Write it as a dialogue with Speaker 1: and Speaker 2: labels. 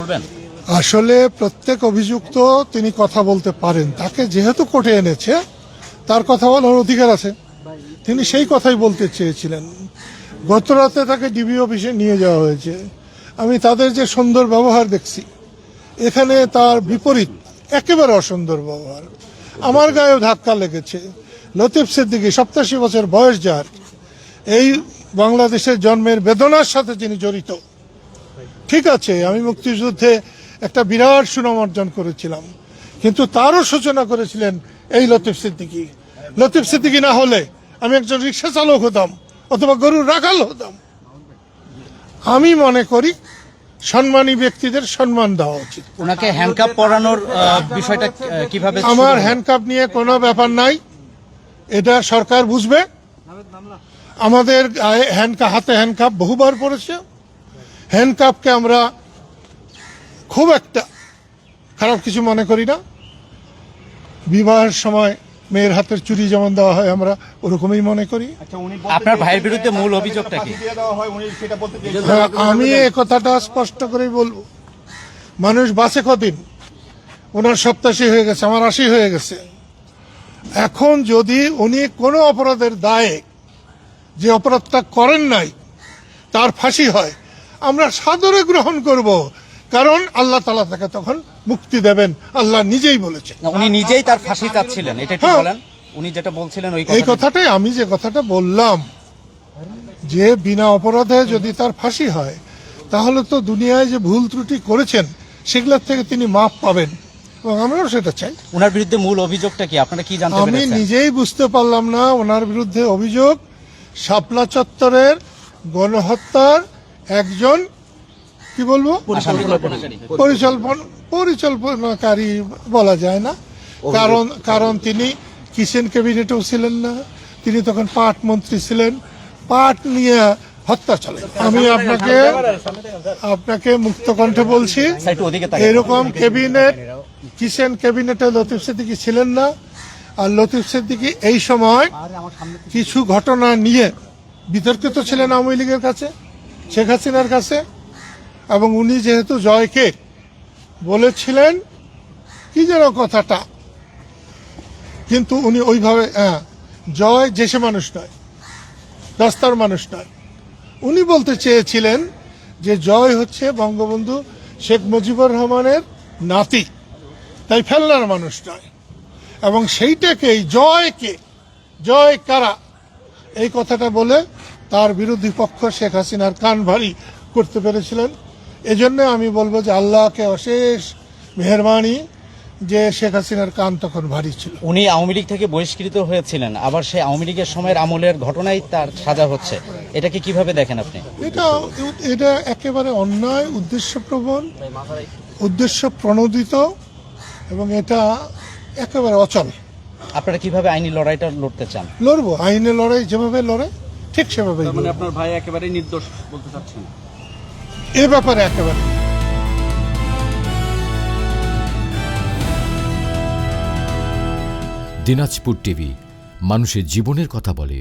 Speaker 1: বলবেন?
Speaker 2: আসলে প্রত্যেক অভিযুক্ত তিনি কথা বলতে পারেন, তাকে যেহেতু কোর্টে এনেছে তার কথা বলার অধিকার আছে, তিনি সেই কথাই বলতে চেয়েছিলেন। গতরাতে তাকে ডিবি অফিসে নিয়ে যাওয়া হয়েছে, আমি তাদের যে সুন্দর ব্যবহার দেখছি, এখানে তার বিপরীত একেবারে অসুন্দর ব্যবহার। আমার গায়েও ধাক্কা লেগেছে। লতিফ সিদ্দিকী 87 বছর বয়স, যার এই বাংলাদেশের জন্মের বেদনার সাথে যিনি জড়িত। ঠিক আছে, আমি মুক্তিযুদ্ধে একটা বিরাট সুনাম অর্জন করেছিলাম, কিন্তু তারও সূচনা করেছিলেন এই লতিফ সিদ্দিকী। লতিফ সিদ্দিকী না হলে আমি একজন রিক্সা চালক হতাম অথবা গরুর রাখাল হতাম। আমি মনে করি সম্মানী ব্যক্তিদের সম্মান দেওয়া উচিত।
Speaker 1: ওনাকে হ্যান্ডকাপ পরানোর বিষয়টা কিভাবে?
Speaker 2: আমার হ্যান্ডকাপ নিয়ে কোনো ব্যাপার নাই, এটা সরকার বুঝবে। আমাদের হাতে হ্যান্ডকাপ বহুবার পড়েছে। হ্যান্ডকাপকে আমরা খুব একটা খারাপ কিছু মনে করি না। বিবাহের সময় মেয়ের হাতের চুড়ি যেমন দেওয়া হয় আমরা ওরকমই মনে করি।
Speaker 1: আপনার ভাইয়ের বিরুদ্ধে মূল অভিযোগটা কি?
Speaker 2: আমি এ কথাটা স্পষ্ট করেই বলবো, মানুষ বাঁচে কদিন? ওনার 87 হয়ে গেছে, আমার 80 হয়ে গেছে। এখন যদি উনি কোনো অপরাধের দায়ে, যে অপরাধটা করেন নাই, তার ফাঁসি হয়, আমরা সাদরে গ্রহণ করব, কারণ আল্লাহ তাআলা তাকে তখন মুক্তি দেবেন, আল্লাহ নিজেই বলেছেন।
Speaker 1: উনি নিজেই তার ফাঁসি চাচ্ছিলেন, এটা কি বলেন? উনি যেটা বলছিলেন
Speaker 2: এই কথাটাই আমি যে কথাটা বললাম, যে বিনা অপরাধে যদি তার ফাঁসি হয়, তাহলে তো দুনিয়ায় যে ভুল ত্রুটি করেছেন সেগুলোর থেকে তিনি মাফ পাবেন, এবং আমরাও সেটা চাই।
Speaker 1: ওনার বিরুদ্ধে মূল অভিযোগটা কি আপনারা কি জানতে
Speaker 2: আমি
Speaker 1: পেরেছেন?
Speaker 2: নিজেই বুঝতে পারলাম না। ওনার বিরুদ্ধে অভিযোগ শাপলা চত্বরের গণহত্যার একজন, কি বলবো, পরিকল্পনাকারী বলা যায় না, কারণ তিনি কিচেন ক্যাবিনেটেও ছিলেন না, তিনি তখন পাট মন্ত্রী ছিলেন। পাট নিয়ে হত্যা চলে। আমি আপনাকে মুক্ত কণ্ঠে বলছি, এরকম ক্যাবিনেট, কিচেন ক্যাবিনেটে লতিফ সিদ্দিকী ছিলেন না। আর লতিফ সিদ্দিকী এই সময় কিছু ঘটনা নিয়ে বিতর্কিত ছিলেন আওয়ামী লীগের কাছে, শেখ হাসিনার কাছে, এবং উনি যেহেতু জয়কে বলেছিলেন কি যেন কথাটা, কিন্তু উনি ওইভাবে, জয় যে মানুষ নয়, রাস্তার মানুষ নয়, উনি বলতে চেয়েছিলেন যে জয় হচ্ছে বঙ্গবন্ধু শেখ মুজিবুর রহমানের নাতি, তাই ফেলনার মানুষ নয়। এবং সেইটাকেই জয় কারা, এই কথাটা বলে তার বিরোধী পক্ষ শেখ হাসিনার কান ভারী করতে পেরেছিলেন। এজন্য আমি বলবো যে আল্লাহকে অশেষ মেহেরবানি যে শেখ হাসিনার কান তখন ভারী ছিল।
Speaker 1: উনি আওয়ামী লীগ থেকে বহিষ্কৃত হয়েছিলেন, আবার সেই আওয়ামী লীগের সময়ের আমলের ঘটনাই তার সাজা হচ্ছে, এটাকে কিভাবে দেখেন আপনি?
Speaker 2: এটা একেবারে অন্যায়, উদ্দেশ্য প্রণোদিত, এবং এটা একেবারে অচল।
Speaker 1: আপনারা কিভাবে আইনি লড়াইটা লড়তে চান?
Speaker 2: লড়বো, আইনের লড়াই যেভাবে লড়ে ঠিক সেভাবে।
Speaker 3: মানে আপনার ভাই একেবারে নির্দোষ বলতে চাচ্ছেন?
Speaker 2: এ ব্যাপারে একেবারে।
Speaker 4: দিনাজপুর টিভি, মানুষের জীবনের কথা বলে।